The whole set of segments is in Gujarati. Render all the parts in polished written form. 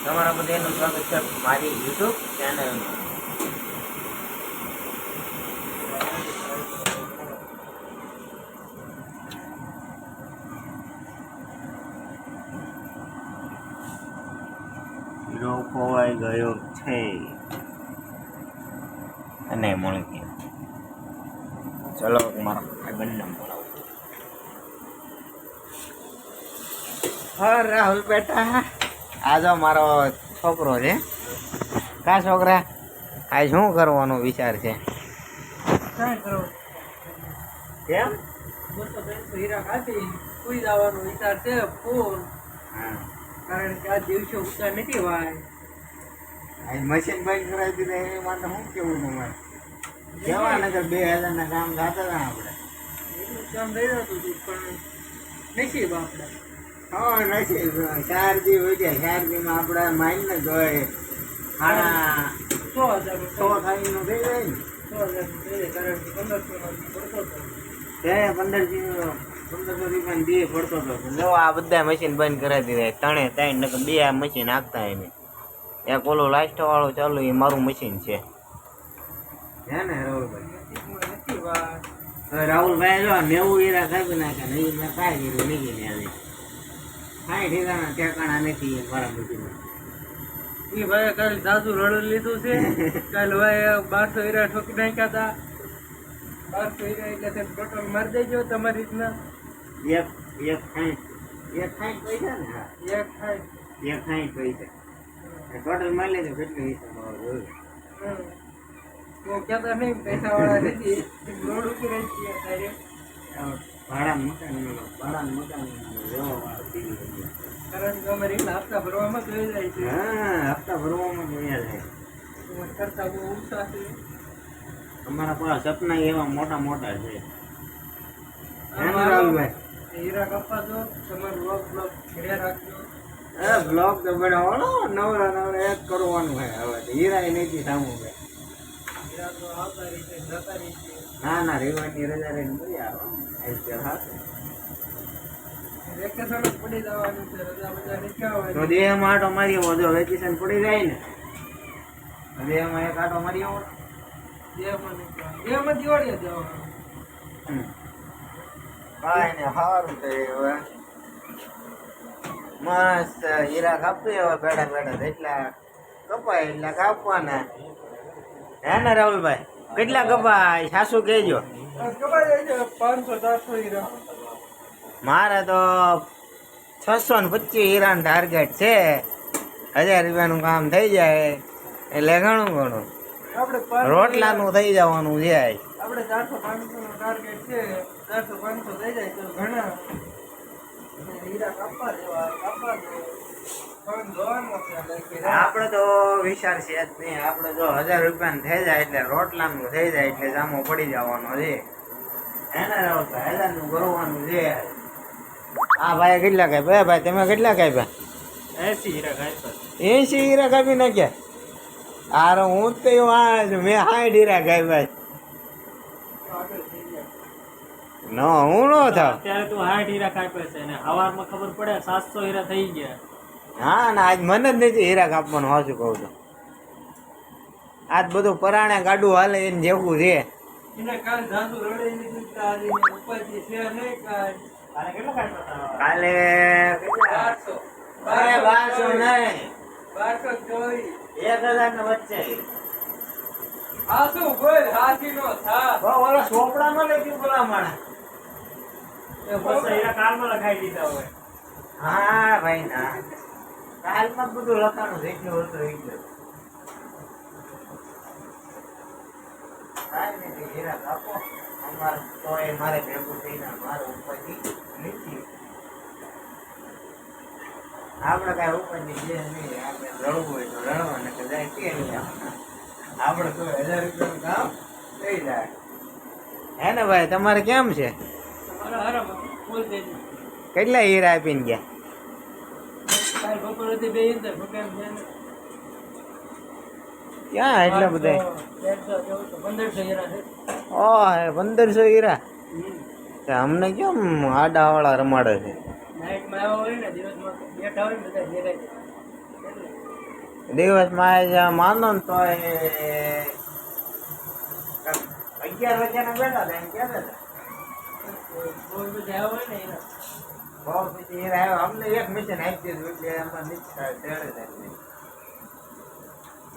તમારા બધાનું સ્વાગત છે મારી યુટ્યુબ ચેનલમાં. હીરો ખોવાઈ ગયો છે અને મળી ગયો. ચલો મારા ભાઈબંધને બોલાવો. હા રાહુલ બેટા, આ જો મારો છોકરો છે. કા છોકરા, આ શું કરવાનો વિચાર છે? કેમ? હીરા ખાતી સુઈ જવાનો વિચાર છે ફૂલ. હા, કારણ કે આ દિવસો ઉતા નથી ભાઈ. આ મશીન બંધ કરાવી દીધા એ માટે શું કેવું તમારે? કેવા નગર 2000 ના કામ થતા હતા આપણે. એટલું કામ રહ્યું હતું પણ નસીબ આપણે. હા નથી, 4 દી હોય જાય. 4 દીમાં આપણે માઇન ને જોઈએ ખાણા 100,000 થાય નું થઈ જાય ને. 100,000 કારણ કે 1500 પડતો હતો. 1500 રૂપિયા બે પડતો હતો. જો આ બધા મશીન બંધ કરાવી દીધા. 3 નકર 2 આ મશીન હાંકતા એને. એક ઓલો લાસ્ટ વાળો ચાલુ એ મારું મશીન છે. હે ને રાહુલભાઈ? નસીબમાં નથી ભાઈ. રાહુલભાઈ જો 90 હીરા કાપી નાખ્યા. નહીં મેં કાંઈ હીરો નીકળી આવી. કાંઈ હીરાના ઠેકાણા નથી મારા મશીનમાં. ઈ ભાઈ કાલે જાજુ રડું લીધું છે. કાલે ભાઈ 1200 હીરા ઠોકી નાખ્યા હતા. 1200 હીરા એટલે ટોટલ મારી દેજો તમારી રીતના. એક 60 પૈસા ને? હા, એક થાય. 60 પૈસા ટોટલ મારી લેજો. કેટલું હિસાબ આવે હું કહેતા નહીં પૈસા વાળા નથી. રોડ ઉપર જ છીએ અત્યારે. ભાડાનું મકાન રહેવા વાળો થઈ ગયો. કારણ કે અમારે એટલા હપ્તા ભરવામાં જોઈ જાય છે. હા, હપ્તા ભરવામાં જોયા જાય. તમારે કરતા બહુ ઊંચા છે. અમારા પાસે સપના એવા મોટા મોટા છે. રાહુલભાઈ હીરા કાપવા દો. તમારું બ્લોગ ઘેરે રાખજો. બ્લોગ તો બનાવવાનો નવરા એક કરવાનું હોય. હવે તો હીરા નથી સામું ભાઈ. હીરા તો આવતા રહેશે, જતા રહેશે. ના રેવાની રજા રહીને મળી આવો. વેકેશન જ પડી જવાનું છે. રજા બધા નથી આવવાની. તો દેહમાં આટો મારી આવો. જો વેકેશન પડી જાય ને, દેહમાં એક આટો મારી આવો. દેહમાં દિવાળીએ જવાનું. કાંઈ ને સારું તો હવે મસ્ત હીરા કાપી હવે બેઠા બેઠા. જેટલા કપાય એટલા કાપવાના. હે ને રાહુલભાઈ? કેટલા કપાય સાસુ કહેજો. કમાઈ જાય છે 500-400 હીરા. મારે તો 625 હીરાનું ટાર્ગેટ છે. 1000 રૂપિયાનું કામ થઈ જાય એટલે ઘણું આપણે રોટલાનું થઈ જવાનું છે. આપણે 400-500 નો ટાર્ગેટ છે. 400-500 થઈ જાય તો ઘણા હીરા કાપવા દેવા. પણ જોવાનું છે આપણે તો વિચાર છે જ નહીં. આપણે જો 1000 રૂપિયાનું થઈ જાય એટલે રોટલાનું થઈ જાય એટલે જામો પડી જવાનો છે. એના 1000 નું ભરવાનું છે. હા ભાઈ કેટલા કાપ્યા? ભાઈ તમે કેટલા કાપ્યા? 80 હીરા કાપ્યા. 80 હીરા કાપી નાખ્યા? આરે હું તો વાળ છું. મેં 60 હીરા કાપ્યા. નો હું નો થાવ. અત્યારે તો 60 હીરા કાપ્યા છે અને હવારમાં ખબર પડે 700 હીરા થઈ ગયા. હા ના, આજ મને જ નથી હીરા કાપવાનું. હાચું કહું તો આજ બધું પરાણે ગાડું હાલે એને જેવું છે. એને કાલ જાદુ રડે લીધું કે આજે ઉપાધિ છે નહીં કાલ. કાલે કેટલા કાપ્યા? કાલે 1200. અરે 1200 નહીં, 1224. 1000 ને વચ્ચે. આ શું બોલ હાથી નો થા. ઓલા ચોપડામાં લખ્યું પેલા માણા. એ બસ હીરા કાલમાં લખાઈ દીધા હોય. હા ભાઈ ના, કાલમાં બધું લખાણું જેટલું હતું એટલું. કાંઈ નથી, હીરા કાપો. અમારે તો એ મારે ભેગું થઈને મારે ઉપરથી નીચી. આપણે કાંઈ ઉપરથી જે નહીં. આપણે રડવું હોય તો રડવા, ને કે જાય કે આપણે તો 1000 રૂપિયાનું કામ થઈ જાય. હે ને ભાઈ? તમારે કેમ છે? તમારા હારા બોલ દેજો. કેટલા હીરા આપીને ગયા? કાલ બપોરેથી બે ઇંદર ભગવાન બેન. ક્યાં એટલા બધા? 1500 હીરા છે. ઓહ 1500 હીરા. અમને કેમ આડાવાળા રમાડે છે? નાઇટમાં આવ્યા હોય ને, દિવસમાં બેઠા હોય ને બધા ઘેરે. દિવસમાં માનો ને તો 11 વાગ્યાના બેઠા હતા એમ કહેતા હતા. બહુ પછી એ આવ્યો અમને એક મિશન આપી દીધું એટલે એમાં નિષ્ઠા તેડે જાય.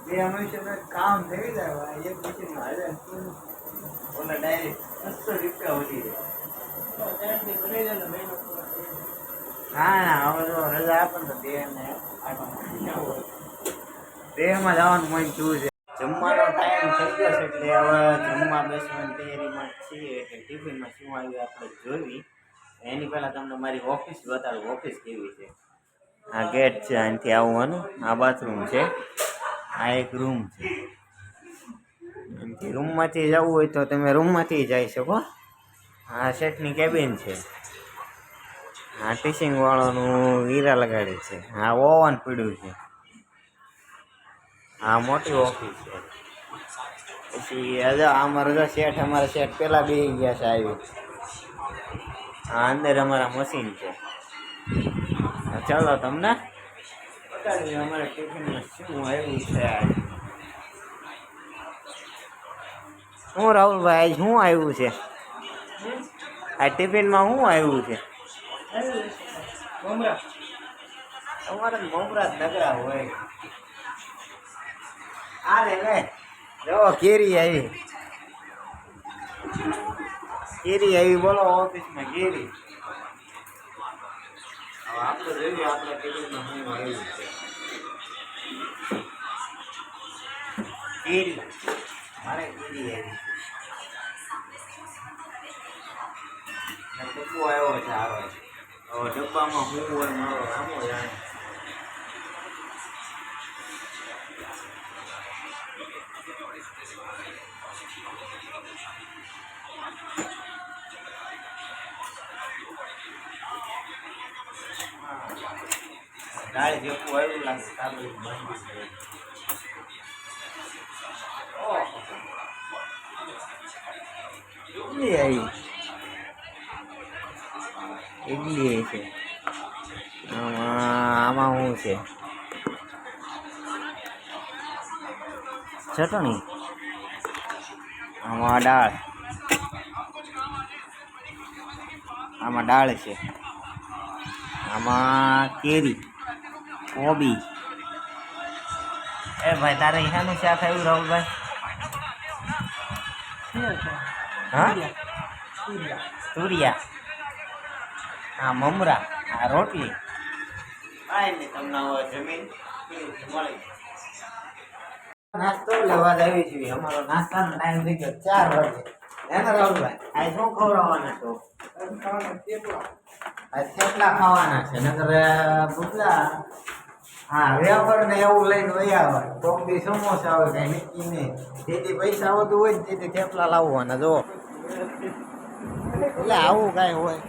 બે મનુષ્ય કામ થઈ જાય એક મિશન હાલે ઓલા ડાયરેક્ટ 600 રૂપિયા વધી જાય. ના હવે તો રજા આપે ને તો દેહમાં જવાનું મન થયું છે. જમવાનો ટાઈમ થઈ ગયો છે એટલે હવે જમવા બેસવાની તૈયારીમાં છીએ. એટલે ટિફિનમાં શું આવ્યું આપણે જોઈ એની પહેલાં તમને મારી ઓફિસ બતાડું. ઓફિસ કેવી છે. આ ગેટ છે, અહીંથી આવવાનું. આ બાથરૂમ છે, આ એક રૂમ છે. અહીંથી રૂમમાંથી જવું હોય તો તમે રૂમમાંથી જઈ શકો. આ શેઠની કેબિન છે. આ ટીચિંગ વાળાનું હીરા લગાડે છે. આ ઓવન પીડ્યું છે. આ મોટી ઓફિસ છે. પછી અમારો જો શેઠ અમારા શેઠ પેલા બેસી ગયા છે આવી. આ અંદર અમારા મશીન છે. ચાલો તમને બતાવીએ અમારા ટિફિનમાં શું આવ્યું છે. શું રાહુલભાઈ શું આવ્યું છે આ ટિફિનમાં? શું આવ્યું છે? તમારે મમરા નગરા હોય. આ લે જો કેરી આવી. કેરી આવી બોલો ઓફિસમાં કેરી. આપણે જોઈએ આપણા ટિફિનમાં શું આવ્યું છે. કેરી મારે કેરી આવી. ડબ્બો આવ્યો છે. આવે હવે ડબ્બામાં શું હોય મારો આમો જાણે. દાળ જેવું આવ્યું લાગે. સારું બંધ ઇડલી આવી. ઇડલી છે. આમાં શું છે? ચટણી. આમાં દાળ. આમાં દાળ છે. આમાં કેરી, કોબી. એ ભાઈ તારે અહીંયાનું શાક આવ્યું રાહુલભાઈ? હા તુરિયા. આ મમરા. આ રોટલી. કાંઈ નહીં તમને હવે જમીન મળી. નાસ્તો લેવા આવી છીએ. અમારો નાસ્તાનો ટાઈમ થઈ ગયો 4 વાગે. એના રાહુલભાઈ આ શું ખવડાવવાના છો? આ થેપલા ખાવાના છે. નકર ભૂખલા હા વેફર ને એવું લઈને વયા આવે. કોક દી સમોસા આવે કઈ નક્કી નહીં. જેથી પૈસા આવતું હોય ને તેથી થેપલા લાવવાના. જો એટલે આવું કાંઈ હોય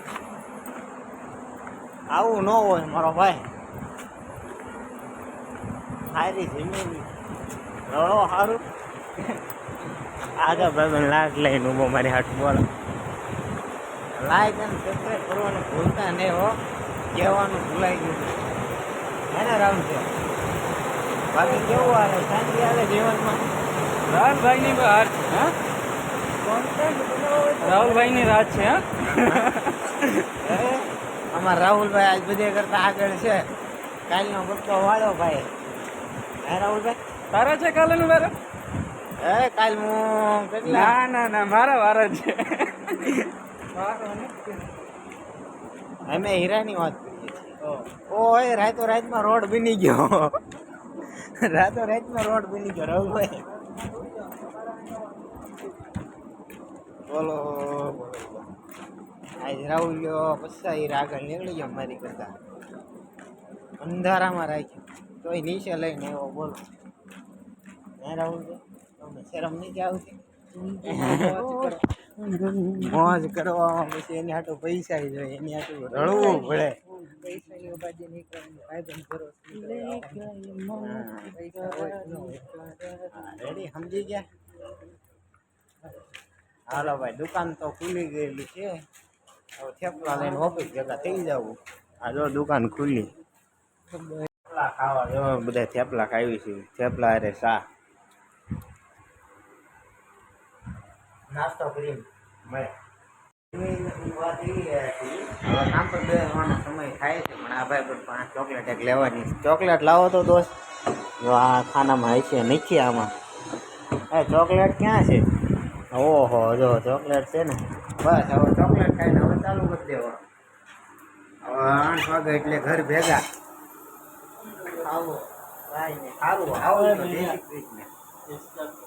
આવું ન હોય મારો ભાઈ. સારી જમીન રડો સારું. આગળ ભાઈ લાગ લઈને ઊભો મારી હાથ બોલો. લાઈક અને સબસ્ક્રાઈબ કરવાનું ભૂલતા નહીં હો. કહેવાનું ભૂલાઈ ગયું એને રામ છે. બાકી કેવું હાલે? શાંતિ હાલે જીવનમાં? રાહુલભાઈની રાત છે. હા રાહુલભાઈની રાત છે. હા અમારા રાહુલભાઈ આજ બધે કરતા આગળ છે. કાલનો બચ્ચો વાળો ભાઈ. હે રાહુલભાઈ તારા છે કાલેનું વારો? કાલ હું કેટલા? ના ના ના મારા વારો છે. અમે હીરાની વાત કરીએ છીએ. ઓય રાતો રાતમાં રોડ બની ગયો. રાતો રાતમાં રોડ બની ગયો રાહુલભાઈ. બોલો આજ રાહુલ ગયો પછી હીરા આગળ નીકળી ગયો મારી કરતા. અંધારામાં રાખ્યો તોય નીચે લઈને એવો બોલો. હે રાહુલભાઈ તમને શરમ નહીં આવતી? મોજ કરવામાં પછી એની હાટું પૈસા જોઈએ. એની હાટું રડવું પડે. રેડી સમજી ગયા? હાલો ભાઈ દુકાન તો ખુલી ગયેલી છે. હવે થેપલા લઈને ઓફિસ ભેગા થઈ જવું. આ જો દુકાન ખુલી. થેપલા ખાવા જો બધા થેપલા ખાવી છે થેપલા અરે શા નાસ્તો કરી મળે વાત એવી હતી હવે કામ પર બેસવાનો સમય થાય છે પણ આ ભાઈ પણ 5 ચોકલેટ એક લેવાની ચોકલેટ લાવો તો દોસ્ત જો આ ખાનામાં હશે નથી આમાં એ ચોકલેટ ક્યાં છે ઓહો જો ચોકલેટ છે ને બસ હવે ચોકલેટ ખાઈને હવે ચાલુ કરી દેવાનું હવે 8 વાગે એટલે ઘર ભેગા આવો કાંઈ નહીં સારું આવો તો દેશી ટ્રીટમેન્ટ